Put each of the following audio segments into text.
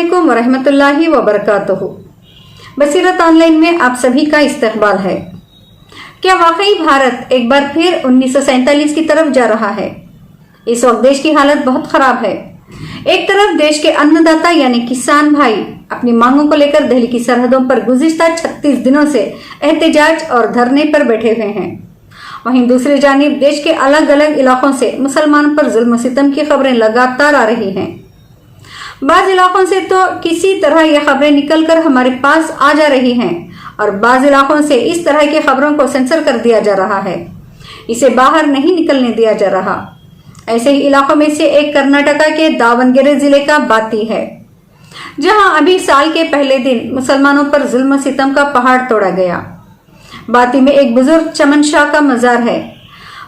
अस्सलामुअलैकुम वरहमतुल्लाहि वबरकातुहू। बसीरत ऑनलाइन में आप सभी का इस्तकबाल है। क्या वाकई भारत एक बार फिर 1947 की तरफ जा रहा है? इस वक्त देश की हालत बहुत खराब है। एक तरफ देश के अन्नदाता यानी किसान भाई अपनी मांगों को लेकर दिल्ली की सरहदों पर गुज़िश्ता 36 दिनों से एहतजाज और धरने पर बैठे हुए हैं। वहीं दूसरी जानिब देश के अलग अलग इलाकों से मुसलमानों पर जुल्म सितम की खबरें लगातार आ रही हैं। बाज इलाकों से तो किसी तरह ये खबरें निकलकर हमारे पास आ जा रही हैं और बाज इलाकों से इस तरह की खबरों को सेंसर कर दिया जा रहा है, इसे बाहर नहीं निकलने दिया जा रहा। ऐसे ही इलाकों में से एक कर्नाटका के दावणगेरे जिले का बाती है, जहां अभी साल के पहले दिन मुसलमानों पर जुल्म सितम का पहाड़ तोड़ा गया। बाती में एक बुजुर्ग चमन शाह का मजार है।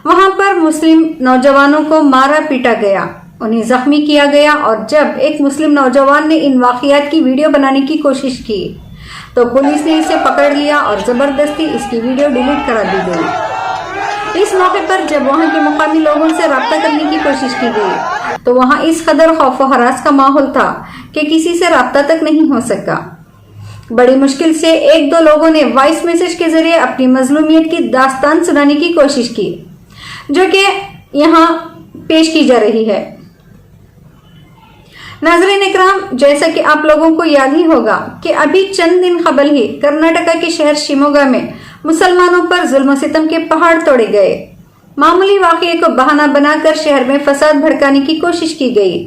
वहां पर मुस्लिम नौजवानों को मारा पीटा गया, उन्हें जख्मी किया गया और जब एक मुस्लिम नौजवान ने इन वाकयात की वीडियो बनाने की कोशिश की तो पुलिस ने इसे पकड़ लिया और जबरदस्ती इसकी वीडियो डिलीट करा दी गई। इस मौके पर जब वहां के मुकामी लोगों से राब्ता करने की कोशिश की गई तो वहां इस कदर खौफ व हरास का माहौल था कि किसी से राब्ता तक नहीं हो सका। बड़ी मुश्किल से एक दो लोगों ने वॉइस मैसेज के जरिए अपनी मजलूमियत की दास्तान सुनाने की कोशिश की, जो कि यहाँ पेश की जा रही है। नाज़रीन इकराम, जैसा कि आप लोगों को याद ही होगा कि अभी चंद दिन कबल ही कर्नाटका के शहर शिमोगा में मुसलमानों पर जुल्म सितम के पहाड़ तोड़े गए। मामूली वाकये को बहाना बनाकर शहर में फसाद भड़काने की कोशिश की गई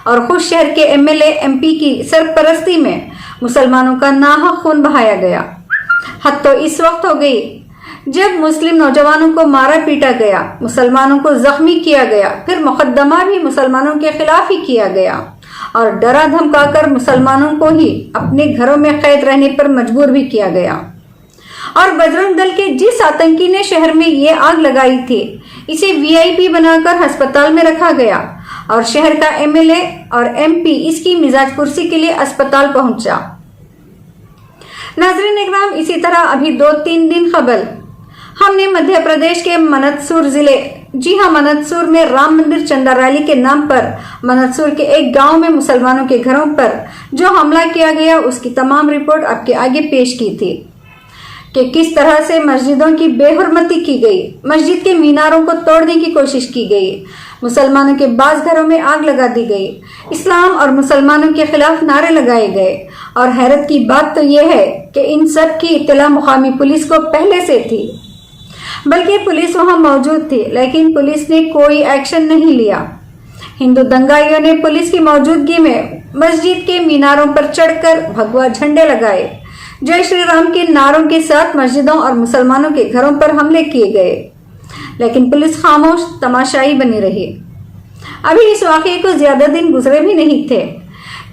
और खुद शहर के एमएलए एमपी की सरपरस्ती में मुसलमानों का नाहक खून बहाया गया। हद तो इस वक्त हो गई जब मुस्लिम नौजवानों को मारा पीटा गया, मुसलमानों को जख्मी किया गया, फिर मुकदमा भी मुसलमानों के खिलाफ ही किया गया और डरा धमकाकर मुसलमानों को ही अपने घरों में कैद रहने पर मजबूर भी किया गया। और बजरंग दल के जिस आतंकी ने शहर में ये आग लगाई थी, इसे वीआईपी बनाकर अस्पताल में रखा गया और शहर का एमएलए और एमपी इसकी मिजाज पुरसी के लिए अस्पताल पहुंचा। नाज़रीन इकराम, इसी तरह अभी 2-3 दिन कबल हमने मध्य प्रदेश के मनतसूर जिले, जी हाँ मनतसूर में राम मंदिर चंदा रैली के नाम पर मनतसूर के एक गांव में मुसलमानों के घरों पर जो हमला किया गया उसकी तमाम रिपोर्ट आपके आगे पेश की थी कि किस तरह से मस्जिदों की बेहुरमती की गई, मस्जिद के मीनारों को तोड़ने की कोशिश की गई, मुसलमानों के बाज घरों में आग लगा दी गई, इस्लाम और मुसलमानों के खिलाफ नारे लगाए गए। और हैरत की बात तो यह है कि इन सब की इत्तला मुकामी पुलिस को पहले से थी, बल्कि पुलिस वहां मौजूद थी, लेकिन पुलिस ने कोई एक्शन नहीं लिया। हिंदू दंगाइयों ने पुलिस की मौजूदगी में मस्जिद के मीनारों पर चढ़कर भगवा झंडे लगाए, जय श्री राम के नारों के साथ मस्जिदों और मुसलमानों के घरों पर हमले किए गए, लेकिन पुलिस खामोश तमाशाई बनी रही। अभी इस वाकये को ज्यादा दिन गुजरे भी नहीं थे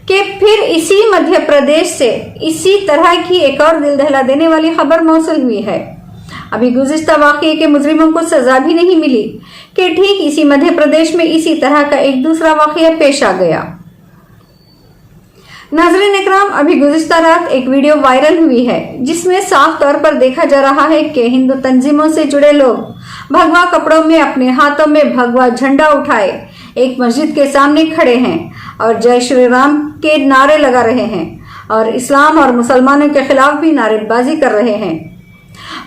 कि फिर इसी मध्य प्रदेश से इसी तरह की एक और दिल दहला देने वाली खबर मौसूल हुई है। अभी गुज़िश्ता वाकये के मुजरिमों को सजा भी नहीं मिली कि ठीक इसी मध्य प्रदेश में इसी तरह का एक दूसरा वाकया पेश आ गया। नाज़रीन इकराम, अभी गुज़िश्ता रात एक वीडियो वायरल हुई है जिसमें साफ तौर पर देखा जा रहा है कि हिंदू तंजीमों से जुड़े लोग भगवा कपड़ों में अपने हाथों में भगवा झंडा उठाए एक मस्जिद के सामने खड़े हैं और जय श्री राम के नारे लगा रहे हैं और इस्लाम और मुसलमानों के खिलाफ भी नारेबाजी कर रहे हैं।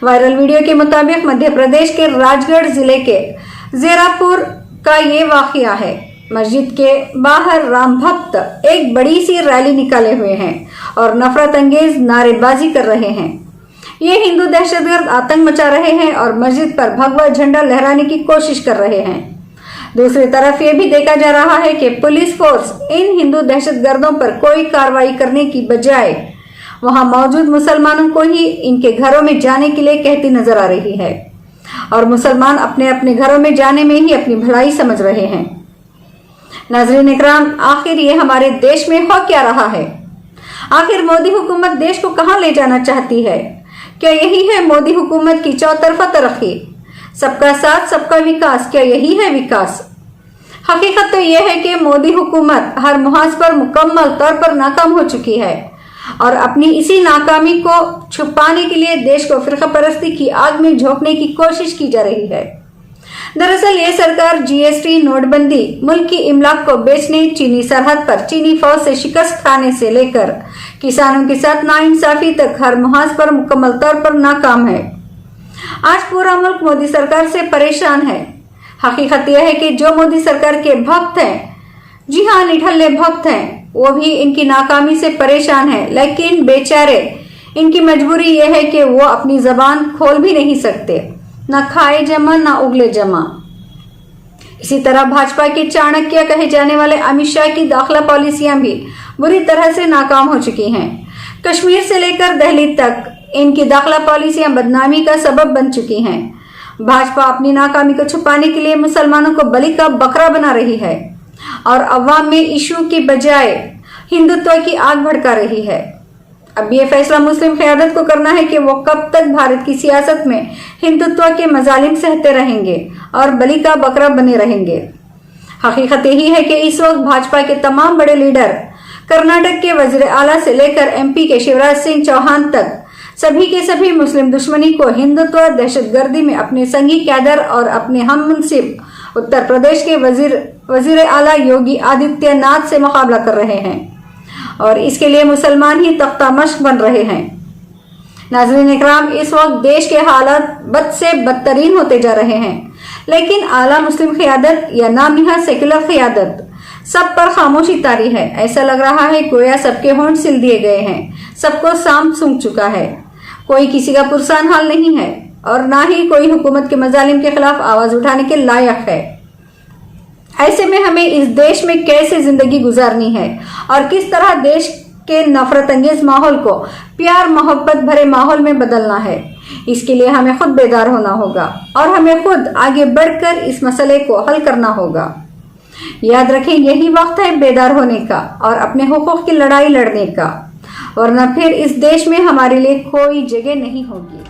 वायरल वीडियो के मुताबिक मध्य प्रदेश के राजगढ़ जिले के जेरापुर का ये वाकया है। मस्जिद के बाहर राम भक्त एक बड़ी सी रैली निकाले हुए हैं और नफरत अंगेज नारेबाजी कर रहे हैं। ये हिंदू दहशतगर्द आतंक मचा रहे हैं और मस्जिद पर भगवा झंडा लहराने की कोशिश कर रहे हैं। दूसरी तरफ ये भी देखा जा रहा है कि पुलिस फोर्स इन हिंदू दहशतगर्दों पर कोई कार्रवाई करने की बजाय वहां मौजूद मुसलमानों को ही इनके घरों में जाने के लिए कहती नजर आ रही है और मुसलमान अपने अपने घरों में जाने में ही अपनी भलाई समझ रहे हैं। नाज़रीन इकराम, आखिर ये हमारे देश में हो क्या रहा है? आखिर मोदी हुकूमत देश को कहां ले जाना चाहती है? क्या यही है मोदी हुकूमत की चौतरफा तरक्की, सबका साथ सबका विकास? क्या यही है विकास? हकीकत तो यह है कि मोदी हुकूमत हर मुहाज पर मुकम्मल तौर पर नाकाम हो चुकी है और अपनी इसी नाकामी को छुपाने के लिए देश को फिरका परस्ती की आग में झोंकने की कोशिश की जा रही है। दरअसल ये सरकार जीएसटी, नोटबंदी, मुल्क की इमलाक को बेचने, चीनी सरहद पर चीनी फौज से शिकस्त खाने से लेकर किसानों के साथ नाइंसाफी तक हर मुहाज पर मुकम्मल तौर पर नाकाम है। आज पूरा मुल्क मोदी सरकार से परेशान है। हकीकत यह है कि जो मोदी सरकार के भक्त हैं, जी हाँ निठल्ले भक्त हैं, वो भी इनकी नाकामी से परेशान है। लेकिन बेचारे, इनकी मजबूरी यह है कि वो अपनी जबान खोल भी नहीं सकते, न खाए जमा न उगले जमा। इसी तरह भाजपा के चाणक्य कहे जाने वाले अमित शाह की दाखिला पॉलिसियां भी बुरी तरह से नाकाम हो चुकी हैं। कश्मीर से लेकर दिल्ली तक इनकी दाखिला पॉलिसियां बदनामी का सबब बन चुकी हैं। भाजपा अपनी नाकामी को छुपाने के लिए मुसलमानों को बलि का बकरा बना रही है और अवाम में इशू की बजाय हिंदुत्व की आग भड़का रही है। अब ये फैसला मुस्लिम क़यादत को करना है कि वो कब तक भारत की सियासत में हिंदुत्व के मजालिम सहते रहेंगे और बलि का बकरा बने रहेंगे। हकीकत यही है कि इस वक्त भाजपा के तमाम बड़े लीडर, कर्नाटक के वजीर आला से लेकर एमपी के शिवराज सिंह चौहान तक, सभी के सभी मुस्लिम दुश्मनी को हिंदुत्व, दहशतगर्दी में अपने संगी कैडर और अपने हम मुनसिब उत्तर प्रदेश के वजीर आला योगी आदित्यनाथ से मुकाबला कर रहे हैं और इसके लिए मुसलमान ही तख्ता मश्क बन रहे हैं। नाज़रीन इकराम, इस वक्त देश के हालात बद से बदतरीन होते जा रहे हैं, लेकिन आला मुस्लिम क़यादत या नामनिहा सेकुलर क़यादत सब पर खामोशी तारी है। ऐसा लग रहा है गोया सबके होंठ सिल दिए गए हैं, सबको सांप सूंघ चुका है। कोई किसी का पुरसान हाल नहीं है और ना ही कोई हुकूमत के मजालिम के खिलाफ आवाज उठाने के लायक है। ऐसे में हमें इस देश में कैसे जिंदगी गुजारनी है और किस तरह देश के नफरत अंगेज माहौल को प्यार मोहब्बत भरे माहौल में बदलना है, इसके लिए हमें खुद बेदार होना होगा और हमें खुद आगे बढ़कर इस मसले को हल करना होगा। याद रखें, यही वक्त है बेदार होने का और अपने हुकूक की लड़ाई लड़ने का, वरना फिर इस देश में हमारे लिए कोई जगह नहीं होगी।